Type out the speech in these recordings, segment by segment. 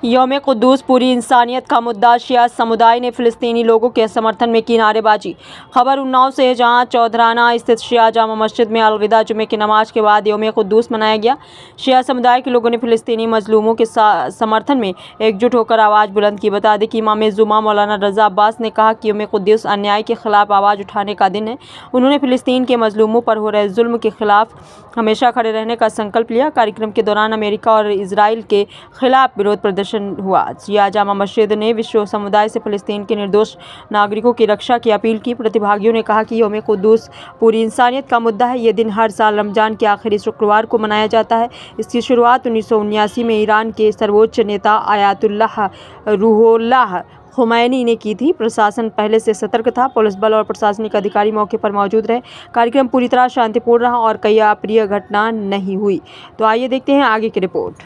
यौम क़ुद्दूस पूरी इंसानियत का मुद्दा, शिया समुदाय ने फ़िलिस्तीनी लोगों के समर्थन में की नारेबाजी। खबर उन्नाव से है, जहां चौधराना स्थित शिया जामा मस्जिद में अलविदा जुमे की नमाज के बाद यौम क़ुद्दूस मनाया गया। शिया समुदाय के लोगों ने फ़िलिस्तीनी मजलूमों के समर्थन में एकजुट होकर आवाज़ बुलंद की। बता दें कि इमाम जुमा मौलाना रज़ा अब्बास ने कहा कि यौम क़ुद्दूस अन्याय के ख़िलाफ़ आवाज़ उठाने का दिन है। उन्होंने फ़िलिस्तीन के मजलूमों पर हो रहे जुल्म के ख़िलाफ़ हमेशा खड़े रहने का संकल्प लिया। कार्यक्रम के दौरान अमेरिका और इजराइल के खिलाफ विरोध प्रदर्शन हुआ। शिया जामा मस्जिद ने विश्व समुदाय से फ़िलिस्तीन के निर्दोष नागरिकों की रक्षा की अपील की। प्रतिभागियों ने कहा कि यौम क़ुद्दूस पूरी इंसानियत का मुद्दा है। ये दिन हर साल रमज़ान के आखिरी शुक्रवार को मनाया जाता है। इसकी शुरुआत 1979 में ईरान के सर्वोच्च नेता आयतुल्लाह रूहुल्लाह खुमैनी ने की थी। प्रशासन पहले से सतर्क था। पुलिस बल और प्रशासनिक अधिकारी मौके पर मौजूद रहे। कार्यक्रम पूरी तरह शांतिपूर्ण रहा और कोई अप्रिय घटना नहीं हुई। तो आइए देखते हैं आगे की रिपोर्ट।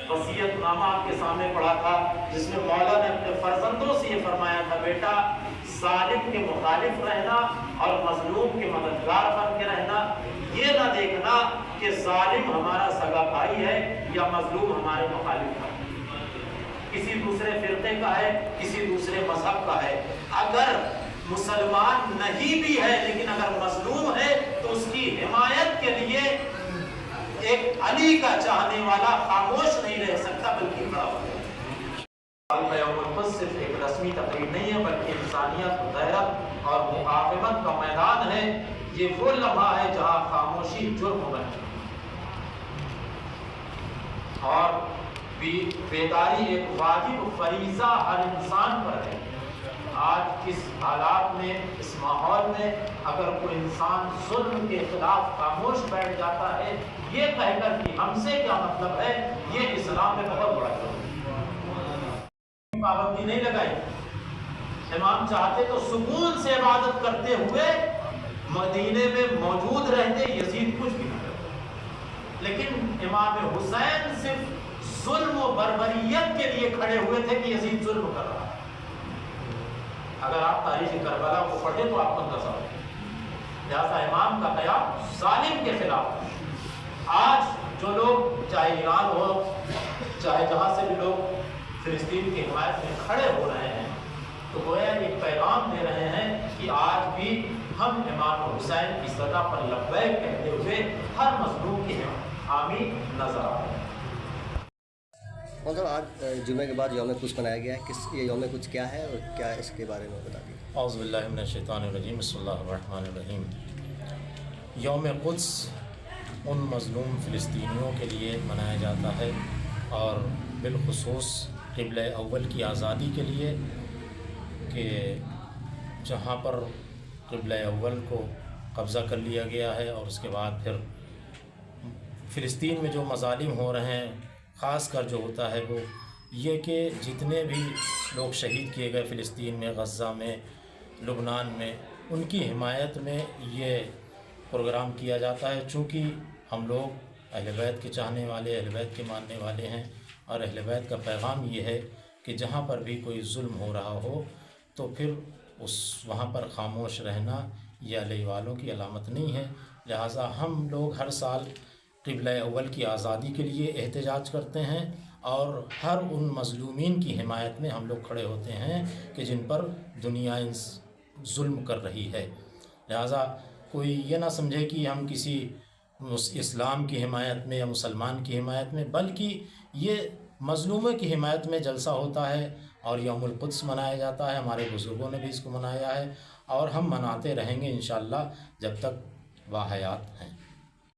वसीयतनामा आपके सामने पढ़ा था, जिसमें मौला ने अपने फर्जंदों से ये फरमाया था, बेटा जालिम के मुखालिफ रहना और मजलूम के मददगार बन के रहना। ये ना देखना कि जालिम हमारा सगा भाई है या मजलूम हमारे मुखालिफ है, किसी दूसरे फिरके का है, किसी दूसरे मजहब का है। अगर मुसलमान नहीं भी है लेकिन अगर मजलूम है तो उसकी हिमायत के लिए एक अली का चाहने वाला खामोश नहीं रह सकता, बल्कि खड़ा हो जाए। यौम सिर्फ एक रस्मी तकरीब नहीं है, बल्कि इंसानियत, गैरत और मुकाफमत का मैदान है। ये वो लम्हा है जहाँ खामोशी जुर्म बने और बेदारी एक वाजिब फरीज़ा हर इंसान पर है। आज इस हालात में, इस माहौल में अगर कोई इंसान जुल्म के खिलाफ खामोश बैठ जाता है ये कहकर कि हमसे क्या मतलब है, ये इस्लाम में बहुत बड़ा जुल्म। पाबंदी नहीं लगाई। इमाम चाहते तो सुकून से इबादत करते हुए मदीने में मौजूद रहते, यजीद कुछ भी नहीं करते। लेकिन इमाम हुसैन सिर्फ जुल्म और बर्बरियत के लिए खड़े हुए थे कि यजीद जुल्म कर रहा है। अगर आप तारीख करबला को पढ़े तो आपको अंदाजा हो। लिहाजा इमाम का कयाम जालिम के खिलाफ। आज जो लोग, चाहे ईरान हो, चाहे जहाँ से भी लोग फिलिस्तीन की हिमायत में खड़े हो रहे हैं, तो गोया एक पैगाम दे रहे हैं कि आज भी हम इमाम हुसैन की सदा पर लब्बैक कहते हुए हर मजलूम की हामी नजर आ रहे हैं। मतलब आज जुमे के बाद यौम क़ुद्स मनाया गया है, ये यौम क़ुद्स क्या है और क्या इसके बारे में बता दीजिए। औज़ु बिल्लाहि मिनश शैतानिर रजीम, बिस्मिल्लाहिर रहमानिर रहीम। यौम क़ुद्स उन मज़लूम फ़िलिस्तीनियों के लिए मनाया जाता है और बिलख़ुसूस क़िबला अव्वल की आज़ादी के लिए, कि जहाँ पर क़िबला अव्वल को कब्ज़ा कर लिया गया है और उसके बाद फिर फ़िलिस्तीन में जो मज़ालिम हो रहे हैं, ख़ास कर जो होता है वो ये कि जितने भी लोग शहीद किए गए फ़िलिस्तीन में, गज़ा में, लुबनान में, उनकी हिमायत में ये प्रोग्राम किया जाता है। चूँकि हम लोग अहले बैत के चाहने वाले, अहले बैत के मानने वाले हैं और अहले बैत का पैगाम ये है कि जहाँ पर भी कोई जुल्म हो रहा हो तो फिर वहाँ पर ख़ामोश रहना ये अली वालों की अलामत नहीं है। लिहाजा हम लोग हर साल क़िबला अव्वल की आज़ादी के लिए एहतजाज करते हैं और हर उन मज़लूमीन की हिमायत में हम लोग खड़े होते हैं कि जिन पर दुनिया जुल्म कर रही है। लिहाजा कोई ये ना समझे कि हम किसी इस्लाम की हिमायत में या मुसलमान की हिमायत में, बल्कि ये मज़लूमों की हिमायत में जलसा होता है और यौमुल क़ुद्स मनाया जाता है। हमारे बुज़ुर्गों ने भी इसको मनाया है और हम मनाते रहेंगे इंशाअल्लाह जब तक वाहयात हैं।